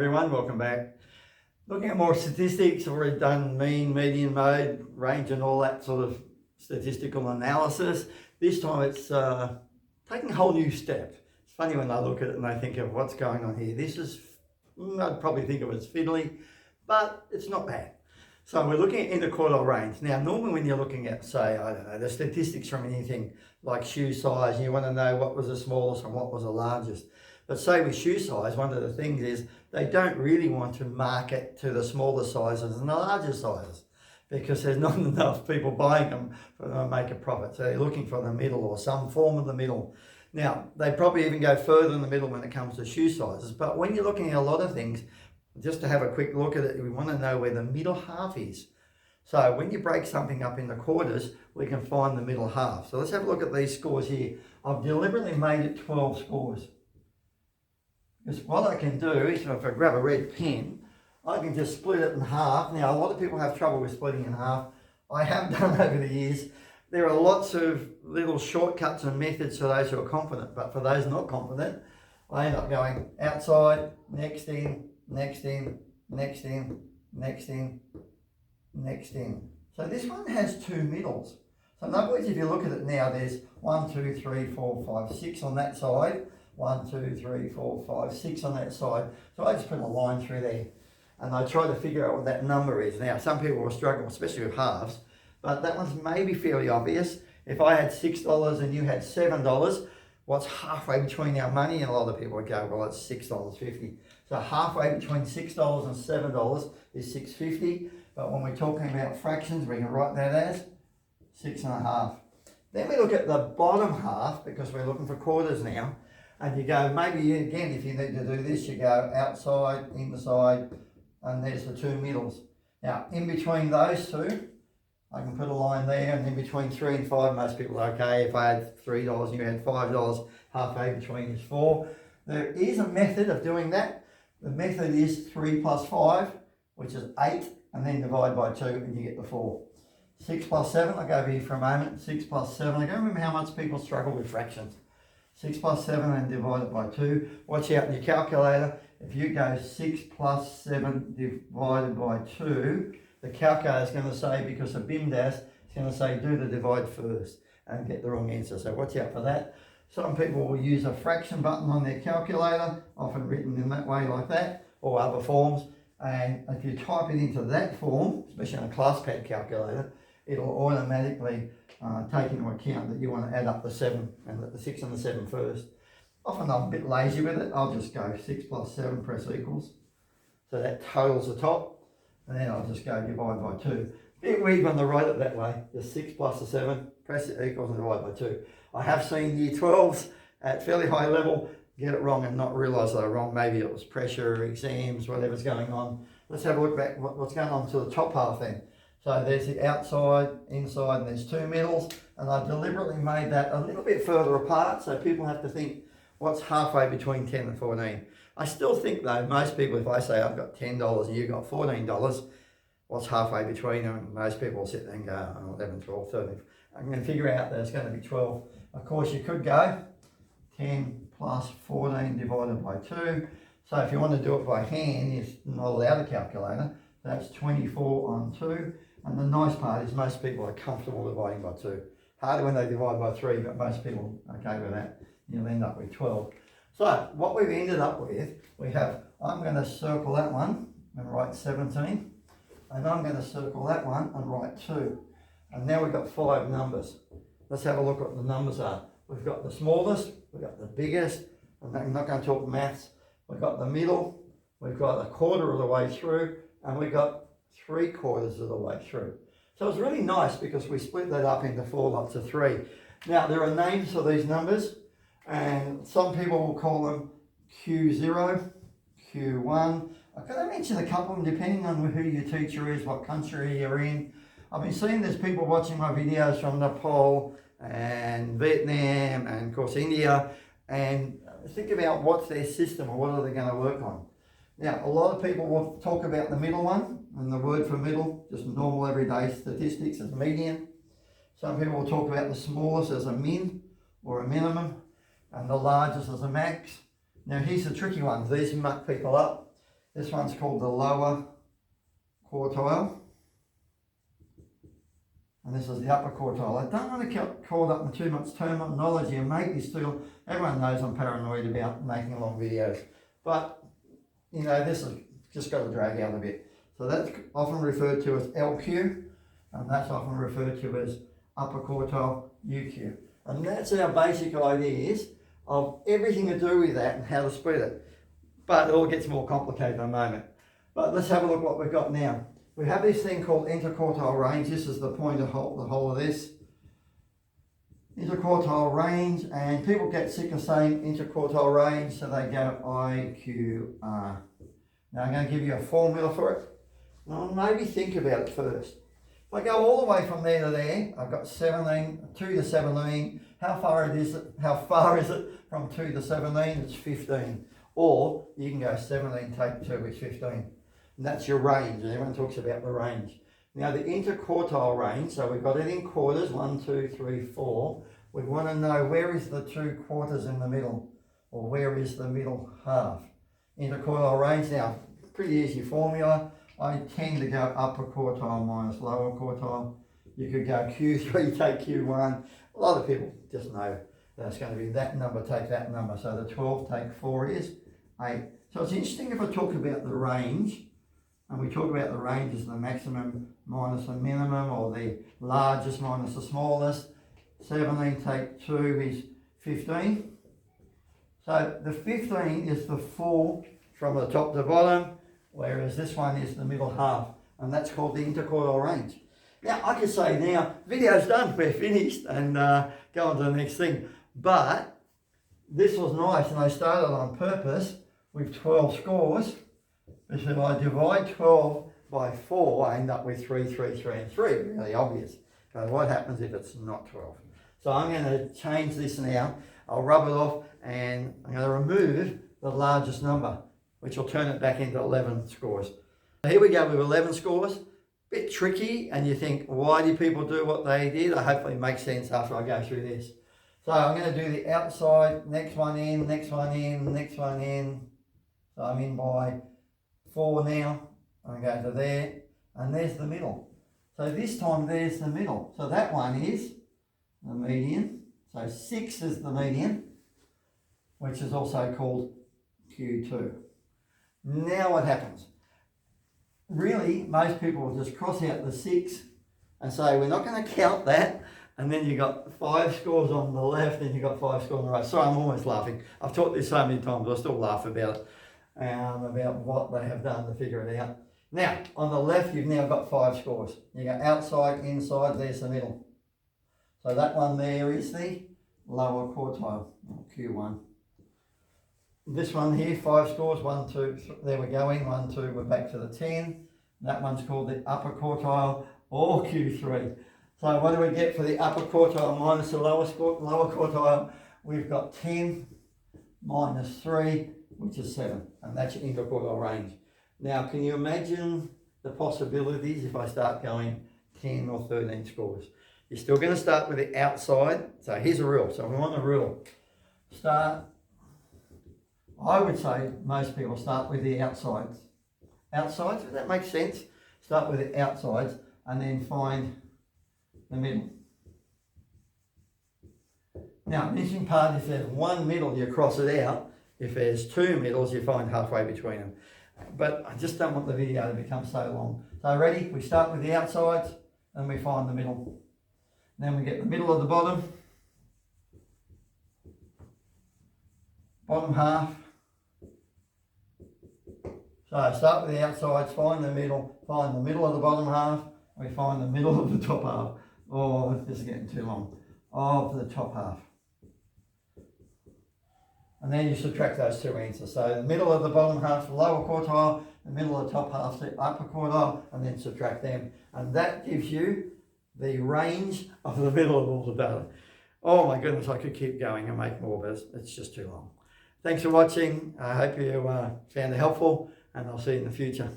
Everyone, welcome back. Looking at more statistics, I've already done mean, median, mode, range and all that sort of statistical analysis. This time it's taking a whole new step. It's funny when I look at it and I think of what's going on here. This is, I'd probably think of it as fiddly, but it's not bad. So we're looking at interquartile range. Now, normally when you're looking at, say, I don't know, the statistics from anything like shoe size, you want to know what was the smallest and what was the largest. But say with shoe size, one of the things is they don't really want to market to the smaller sizes and the larger sizes because there's not enough people buying them for them to make a profit. So they're looking for the middle or some form of the middle. Now, they probably even go further in the middle when it comes to shoe sizes. But when you're looking at a lot of things, just to have a quick look at it, we want to know where the middle half is. So when you break something up into quarters, we can find the middle half. So let's have a look at these scores here. I've deliberately made it 12 scores. Because what I can do is, if I grab a red pen, I can just split it in half. Now, a lot of people have trouble with splitting in half. I have done over the years. There are lots of little shortcuts and methods for those who are confident, but for those not confident, I end up going outside, next in, next in, next in, next in, next in. So this one has two middles. So in other words, if you look at it now, there's 1, 2, 3, 4, 5, 6 on that side. 1, 2, 3, 4, 5, 6 on that side. So I just put a line through there and I try to figure out what that number is. Now, some people will struggle, especially with halves, but that one's maybe fairly obvious. If I had $6 and you had $7, what's halfway between our money? And a lot of people would go, well, it's $6.50. So halfway between $6 and $7 is $6.50. But when we're talking about fractions, we can write that as 6.5. Then we look at the bottom half because we're looking for quarters now. And you go, maybe again, if you need to do this, you go outside, inside, and there's the two middles. Now, in between those two, I can put a line there, and in between 3 and 5, most people are okay. If I had $3 and you had $5, halfway between is 4. There is a method of doing that. The method is 3 plus 5, which is 8, and then divide by 2, and you get the 4. 6 plus 7, I'll go over here for a moment. 6 plus 7, I don't remember how much people struggle with fractions. 6 plus 7 and divide it by 2. Watch out in your calculator. If you go 6 plus 7 divided by 2, the calculator is going to say, because of BIMDAS, it's going to say do the divide first and get the wrong answer. So watch out for that. Some people will use a fraction button on their calculator, often written in that way like that, or other forms. And if you type it into that form, especially on a ClassPad calculator, it'll automatically take into account that you want to add up the 7 and the 6 and the 7 first. Often I'm a bit lazy with it. I'll just go 6 plus 7, press equals. So that totals the top. And then I'll just go divide by 2. Bit weird when I write it that way. Just 6 plus the 7, press it equals and divide by 2. I have seen year 12s at fairly high level get it wrong and not realise they were wrong. Maybe it was pressure, exams, whatever's going on. Let's have a look back what's going on to the top half then. So there's the outside, inside, and there's two middles. And I deliberately made that a little bit further apart so people have to think what's halfway between 10 and 14. I still think though, most people, if I say I've got $10 and you've got $14, what's halfway between them? Most people will sit there and go, oh, 11, 12, 13. I'm going to figure out that it's going to be 12. Of course, you could go 10 plus 14 divided by 2. So if you want to do it by hand, you're not allowed a calculator. That's 24 on 2. And the nice part is most people are comfortable dividing by 2. Harder when they divide by 3, but most people are okay with that. You'll end up with 12. So what we've ended up with, we have, I'm going to circle that one and write 17. And I'm going to circle that one and write 2. And now we've got 5 numbers. Let's have a look at what the numbers are. We've got the smallest, we've got the biggest, I'm not going to talk maths. We've got the middle, we've got a quarter of the way through, and we've got 3/4 of the way through. So it's really nice because we split that up into 4 lots of 3. Now there are names for these numbers, and some people will call them Q0, Q1. I'm going to mention a couple of them depending on who your teacher is, what country you're in. I've been seeing there's people watching my videos from Nepal and Vietnam and of course India, and think about what's their system or what are they going to work on. Now, a lot of people will talk about the middle one, and the word for middle, just normal everyday statistics, as median. Some people will talk about the smallest as a min or a minimum, and the largest as a max. Now, here's the tricky ones. These muck people up. This one's called the lower quartile. And this is the upper quartile. I don't want to get caught up in too much terminology and make this still. Everyone knows I'm paranoid about making long videos. But, you know, this has just got to drag out a bit. So that's often referred to as LQ, and that's often referred to as upper quartile UQ. And that's our basic ideas of everything to do with that and how to spread it. But it all gets more complicated in a moment. But let's have a look at what we've got now. We have this thing called interquartile range. This is the point of the whole of this. Interquartile range, and people get sick of saying interquartile range, so they go IQR. Now I'm going to give you a formula for it. Now maybe think about it first. If I go all the way from there to there, I've got 2 to 17. How far is it from 2 to 17? It's 15. Or you can go 17 take 2, which is 15. And that's your range, and everyone talks about the range. Now the interquartile range, so we've got it in quarters, 1, 2, 3, 4. We want to know where is the 2 quarters in the middle, or where is the middle half. Interquartile range, now pretty easy formula. I tend to go upper quartile minus lower quartile. You could go Q3 take Q1. A lot of people just know that it's going to be that number take that number. So the 12 take 4 is 8. So it's interesting if I talk about the range, and we talk about the range as the maximum minus the minimum, or the largest minus the smallest. 17 take 2 is 15. So the 15 is the full from the top to bottom, whereas this one is the middle half, and that's called the interquartile range. Now I could say now, video's done, we're finished, and go on to the next thing. But this was nice, and I started on purpose with 12 scores. Because if I divide 12 by 4, I end up with 3, 3, 3, and 3. Really obvious. So what happens if it's not 12? So I'm going to change this now. I'll rub it off, and I'm going to remove the largest number, which will turn it back into 11 scores. So here we go with 11 scores. Bit tricky, and you think, why do people do what they did? I hopefully it makes sense after I go through this. So I'm going to do the outside, next one in, next one in, next one in. So I'm in by 4 now. I'm going to there, and there's the middle. So this time there's the middle. So that one is the median. So 6 is the median, which is also called Q2. Now what happens? Really, most people will just cross out the 6 and say, we're not going to count that. And then you got 5 scores on the left, and you got 5 scores on the right. Sorry, I'm almost laughing. I've taught this so many times, I still laugh about it, about what they have done to figure it out. Now, on the left, you've now got 5 scores. You go outside, inside, there's the middle. So that one there is the lower quartile, Q1. This one here, 5 scores, 1, 2, 3, there we're going, 1, 2, we're back to the 10. That one's called the upper quartile, or Q3. So what do we get for the upper quartile minus the lower quartile? We've got 10 minus 3, which is 7, and that's your interquartile range. Now, can you imagine the possibilities if I start going 10 or 13 scores? You're still going to start with the outside. So here's a rule. So we want a rule. I would say most people start with the outsides. Outsides, does that make sense? Start with the outsides and then find the middle. Now, the interesting part, if there's one middle, you cross it out. If there's 2 middles, you find halfway between them. But I just don't want the video to become so long. So ready? We start with the outsides and we find the middle. Then we get the middle of the bottom half. So start with the outsides, find the middle of the bottom half, we find the middle of the top half. Oh, this is getting too long. Of the top half. And then you subtract those 2 answers. So the middle of the bottom half, the lower quartile, the middle of the top half, the upper quartile, and then subtract them. And that gives you the range of the middle of all the data. Oh my goodness, I could keep going and make more, but it's just too long. Thanks for watching. I hope you found it helpful, and I'll see you in the future.